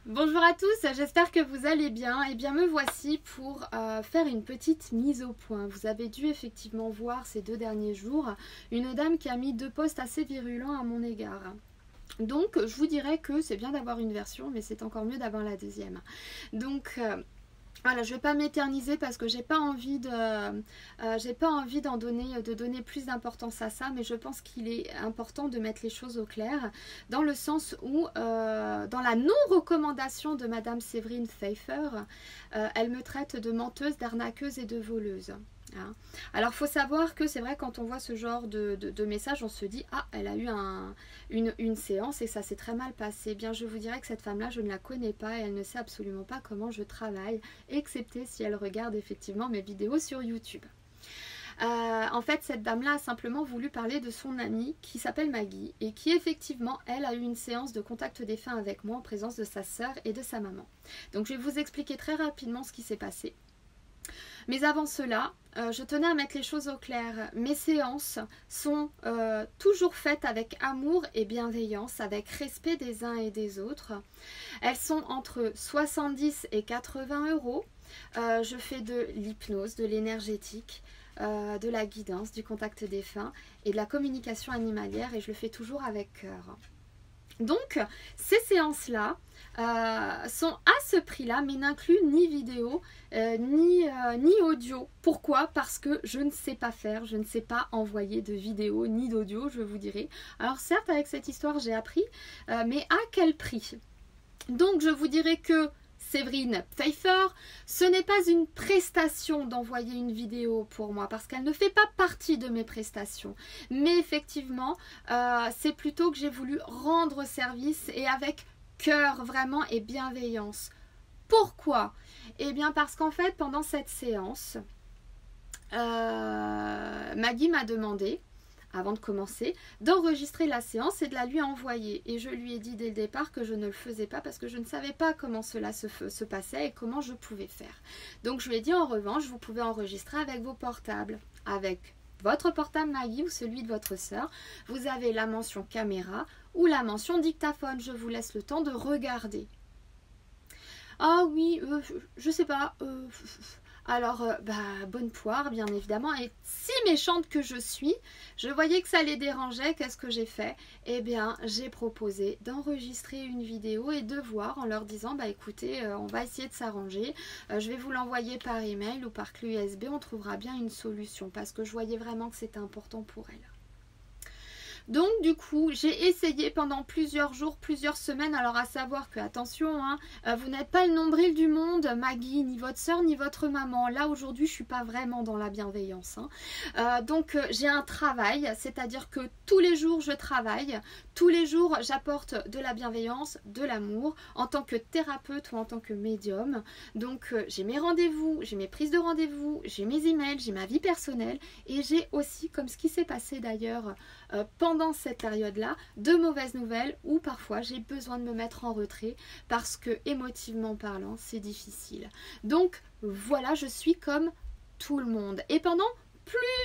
Bonjour à tous, j'espère que vous allez bien. Et bien me voici pour faire une petite mise au point. Vous avez dû effectivement voir ces 2 derniers jours une dame qui a mis 2 posts assez virulents à mon égard. Donc je vous dirais que c'est bien d'avoir une version, mais c'est encore mieux d'avoir la deuxième. Donc voilà, je ne vais pas m'éterniser parce que j'ai pas envie de donner plus d'importance à ça, mais je pense qu'il est important de mettre les choses au clair, dans le sens où, dans la non-recommandation de Madame Séverine Pfeiffer, elle me traite de menteuse, d'arnaqueuse et de voleuse. Hein. Alors, il faut savoir que c'est vrai, quand on voit ce genre de message, on se dit « Ah, elle a eu une séance et ça s'est très mal passé. » Bien, je vous dirais que cette femme-là, je ne la connais pas et elle ne sait absolument pas comment je travaille, excepté si elle regarde effectivement mes vidéos sur YouTube. En fait, cette dame-là a simplement voulu parler de son amie qui s'appelle Maggie et qui effectivement, elle a eu une séance de contact défunt avec moi en présence de sa sœur et de sa maman. Donc, je vais vous expliquer très rapidement ce qui s'est passé. Mais avant cela, je tenais à mettre les choses au clair. Mes séances sont toujours faites avec amour et bienveillance, avec respect des uns et des autres. Elles sont entre 70 et 80 €. Je fais de l'hypnose, de l'énergétique, de la guidance, du contact défunt et de la communication animalière, et je le fais toujours avec cœur. Donc, ces séances-là sont à ce prix-là, mais n'incluent ni vidéo, ni audio. Pourquoi? Parce que je ne sais pas faire, je ne sais pas envoyer de vidéo ni d'audio, je vous dirai. Alors certes, avec cette histoire, j'ai appris, mais à quel prix? Donc, je vous dirai que Séverine Pfeiffer, ce n'est pas une prestation d'envoyer une vidéo pour moi, parce qu'elle ne fait pas partie de mes prestations. Mais effectivement, c'est plutôt que j'ai voulu rendre service et avec cœur vraiment et bienveillance. Pourquoi? Eh bien parce qu'en fait, pendant cette séance, Maggie m'a demandé, avant de commencer, d'enregistrer la séance et de la lui envoyer. Et je lui ai dit dès le départ que je ne le faisais pas parce que je ne savais pas comment cela se passait et comment je pouvais faire. Donc je lui ai dit en revanche, vous pouvez enregistrer avec vos portables, avec votre portable Maggie ou celui de votre sœur. Vous avez la mention caméra ou la mention dictaphone. Je vous laisse le temps de regarder. Ah oui, je sais pas. Alors, bonne poire, bien évidemment. Et si méchante que je suis, je voyais que ça les dérangeait. Qu'est-ce que j'ai fait? Eh bien, j'ai proposé d'enregistrer une vidéo et de voir en leur disant, écoutez, on va essayer de s'arranger. Je vais vous l'envoyer par email ou par clé USB. On trouvera bien une solution parce que je voyais vraiment que c'était important pour elle. Donc du coup, j'ai essayé pendant plusieurs jours, plusieurs semaines. Alors à savoir que, attention, hein, vous n'êtes pas le nombril du monde, Maggie, ni votre soeur, ni votre maman. Là aujourd'hui, je ne suis pas vraiment dans la bienveillance. Hein. Donc j'ai un travail, c'est-à-dire que tous les jours je travaille, tous les jours j'apporte de la bienveillance, de l'amour, en tant que thérapeute ou en tant que médium. Donc j'ai mes rendez-vous, j'ai mes prises de rendez-vous, j'ai mes emails, j'ai ma vie personnelle et j'ai aussi, comme ce qui s'est passé d'ailleurs pendant cette période-là, de mauvaises nouvelles où parfois j'ai besoin de me mettre en retrait parce que émotivement parlant, c'est difficile. Donc voilà, je suis comme tout le monde. Et pendant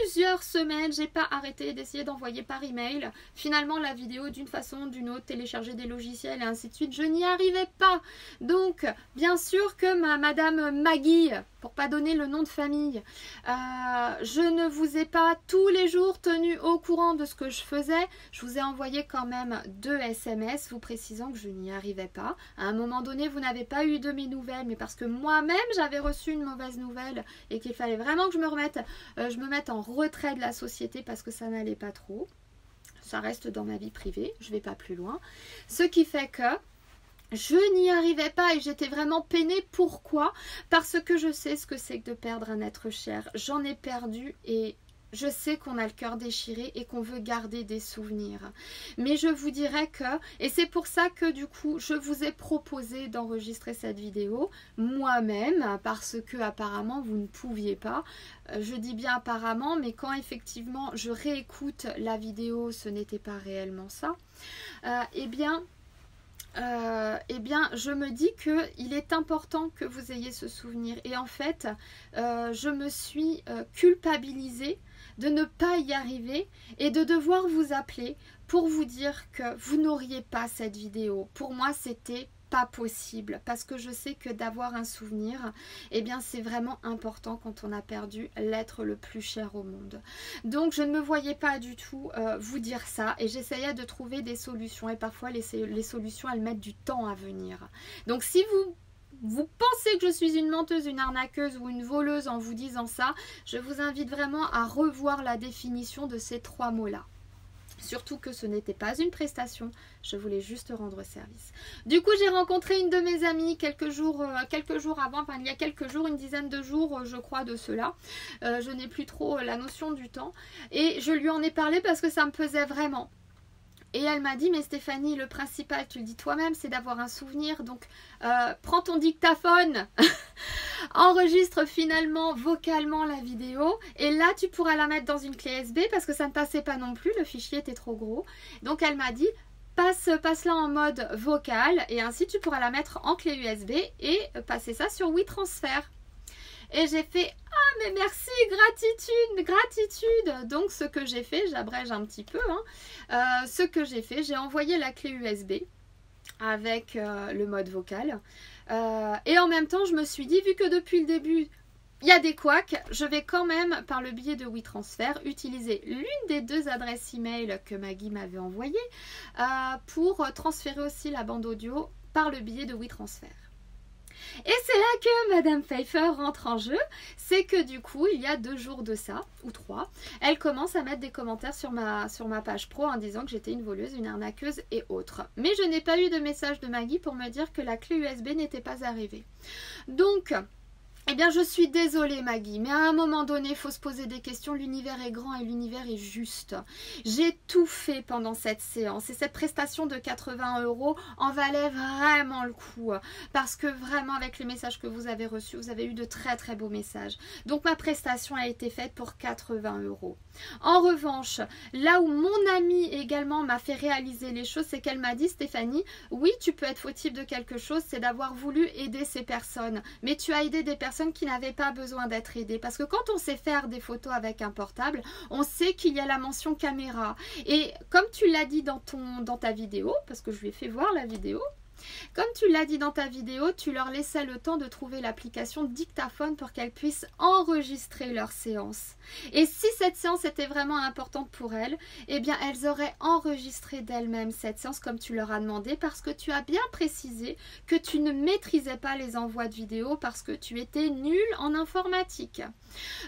plusieurs semaines, j'ai pas arrêté d'essayer d'envoyer par email finalement la vidéo d'une façon ou d'une autre, télécharger des logiciels et ainsi de suite. Je n'y arrivais pas. Donc bien sûr que Madame Maggie, pour pas donner le nom de famille, je ne vous ai pas tous les jours tenu au courant de ce que je faisais. Je vous ai envoyé quand même 2 SMS vous précisant que je n'y arrivais pas. À un moment donné, vous n'avez pas eu de mes nouvelles, mais parce que moi-même j'avais reçu une mauvaise nouvelle et qu'il fallait vraiment que je me mette en retrait de la société parce que ça n'allait pas trop. Ça reste dans ma vie privée, je ne vais pas plus loin. Ce qui fait que je n'y arrivais pas et j'étais vraiment peinée. Pourquoi? Parce que je sais ce que c'est que de perdre un être cher. J'en ai perdu et je sais qu'on a le cœur déchiré et qu'on veut garder des souvenirs. Mais je vous dirais que, et c'est pour ça que du coup, je vous ai proposé d'enregistrer cette vidéo moi-même, parce que apparemment vous ne pouviez pas. Je dis bien apparemment, mais quand effectivement je réécoute la vidéo, ce n'était pas réellement ça. Eh bien, je me dis qu'il est important que vous ayez ce souvenir. Et en fait, je me suis culpabilisée de ne pas y arriver et de devoir vous appeler pour vous dire que vous n'auriez pas cette vidéo. Pour moi, c'était pas possible parce que je sais que d'avoir un souvenir, eh bien c'est vraiment important quand on a perdu l'être le plus cher au monde. Donc je ne me voyais pas du tout vous dire ça et j'essayais de trouver des solutions et parfois les solutions elles mettent du temps à venir. Donc si vous pensez que je suis une menteuse, une arnaqueuse ou une voleuse en vous disant ça, je vous invite vraiment à revoir la définition de ces 3 mots-là. Surtout que ce n'était pas une prestation, je voulais juste rendre service. Du coup, j'ai rencontré une de mes amies quelques jours avant, enfin il y a quelques jours, une dizaine de jours, je crois, de cela. Je n'ai plus trop la notion du temps. Et je lui en ai parlé parce que ça me pesait vraiment. Et elle m'a dit, mais Stéphanie, le principal, tu le dis toi-même, c'est d'avoir un souvenir. Donc, prends ton dictaphone, enregistre finalement vocalement la vidéo. Et là, tu pourras la mettre dans une clé USB parce que ça ne passait pas non plus, le fichier était trop gros. Donc, elle m'a dit, passe-la en mode vocal et ainsi tu pourras la mettre en clé USB et passer ça sur WeTransfer. Et j'ai fait, ah mais merci, gratitude. Donc ce que j'ai fait, j'abrège un petit peu, hein, ce que j'ai fait, j'ai envoyé la clé USB avec le mode vocal. Et en même temps, je me suis dit, vu que depuis le début, il y a des couacs, je vais quand même, par le biais de WeTransfer, utiliser l'une des 2 adresses email que Maggie m'avait envoyées pour transférer aussi la bande audio par le biais de WeTransfer. Et c'est là que Madame Pfeiffer rentre en jeu, c'est que du coup, il y a 2 jours de ça, ou 3, elle commence à mettre des commentaires sur ma page pro en disant que j'étais une voleuse, une arnaqueuse et autres. Mais je n'ai pas eu de message de Maggie pour me dire que la clé USB n'était pas arrivée. Donc, eh bien, je suis désolée Maggie, mais à un moment donné, il faut se poser des questions. L'univers est grand et l'univers est juste. J'ai tout fait pendant cette séance et cette prestation de 80 € en valait vraiment le coup. Parce que vraiment, avec les messages que vous avez reçus, vous avez eu de très très beaux messages. Donc, ma prestation a été faite pour 80 €. En revanche, là où mon amie également m'a fait réaliser les choses, c'est qu'elle m'a dit, Stéphanie, oui, tu peux être fautive de quelque chose, c'est d'avoir voulu aider ces personnes. Mais tu as aidé des personnes qui n'avaient pas besoin d'être aidées. Parce que quand on sait faire des photos avec un portable, on sait qu'il y a la mention caméra. Et comme tu l'as dit dans ta vidéo, parce que je lui ai fait voir la vidéo, comme tu l'as dit dans ta vidéo, tu leur laissais le temps de trouver l'application dictaphone pour qu'elles puissent enregistrer leur séance. Et si cette séance était vraiment importante pour elles, eh bien elles auraient enregistré d'elles-mêmes cette séance comme tu leur as demandé parce que tu as bien précisé que tu ne maîtrisais pas les envois de vidéos parce que tu étais nulle en informatique.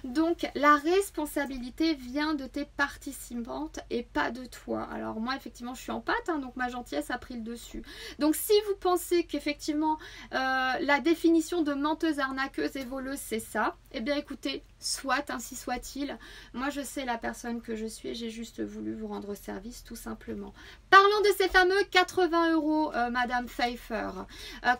Donc la responsabilité vient de tes participantes et pas de toi. Alors moi effectivement je suis en pâte, hein, donc ma gentillesse a pris le dessus. Donc si vous pensez qu'effectivement la définition de menteuse, arnaqueuse et voleuse c'est ça, eh bien écoutez, soit, ainsi soit-il. Moi je sais la personne que je suis et j'ai juste voulu vous rendre service tout simplement. Parlons de ces fameux 80 €, Madame Pfeiffer.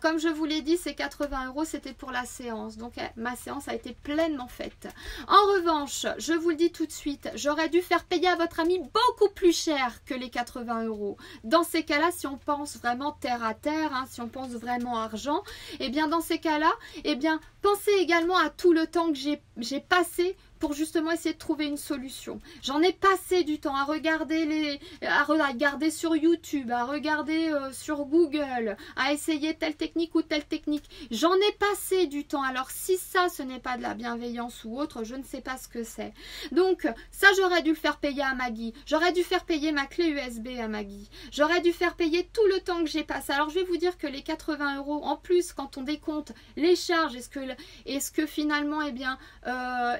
Comme je vous l'ai dit, ces 80 € c'était pour la séance. Donc ma séance a été pleinement faite. En revanche, je vous le dis tout de suite, j'aurais dû faire payer à votre ami beaucoup plus cher que les 80 €. Dans ces cas-là, si on pense vraiment terre à terre, hein, si on pense vraiment argent, eh bien dans ces cas-là, eh bien pensez également à tout le temps que j'ai passé pour justement essayer de trouver une solution. J'en ai passé du temps à regarder sur YouTube, à regarder sur Google, à essayer telle technique ou telle technique. J'en ai passé du temps. Alors si ça, ce n'est pas de la bienveillance ou autre, je ne sais pas ce que c'est. Donc ça, j'aurais dû le faire payer à Maggie. J'aurais dû faire payer ma clé USB à Maggie. J'aurais dû faire payer tout le temps que j'ai passé. Alors je vais vous dire que les 80 € en plus, quand on décompte les charges, est-ce que finalement, eh bien,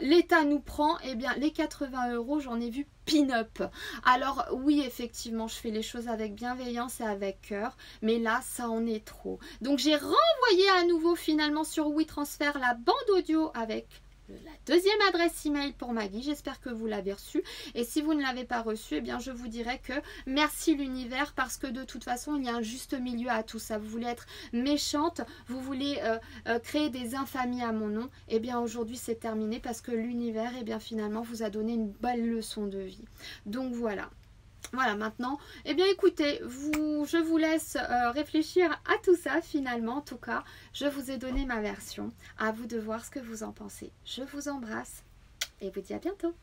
l'État nous prend, eh bien les 80 € j'en ai vu pin-up. Alors oui effectivement je fais les choses avec bienveillance et avec cœur, mais là ça en est trop. Donc j'ai renvoyé à nouveau finalement sur WeTransfer la bande audio avec la deuxième adresse email pour Maggie. J'espère que vous l'avez reçue et si vous ne l'avez pas reçue, eh bien je vous dirais que merci l'univers parce que de toute façon il y a un juste milieu à tout ça. Vous voulez être méchante, vous voulez créer des infamies à mon nom, eh bien aujourd'hui c'est terminé parce que l'univers, eh bien finalement vous a donné une belle leçon de vie. Donc voilà. Voilà, maintenant, eh bien écoutez, je vous laisse réfléchir à tout ça finalement. En tout cas, je vous ai donné ma version. À vous de voir ce que vous en pensez. Je vous embrasse et vous dis à bientôt.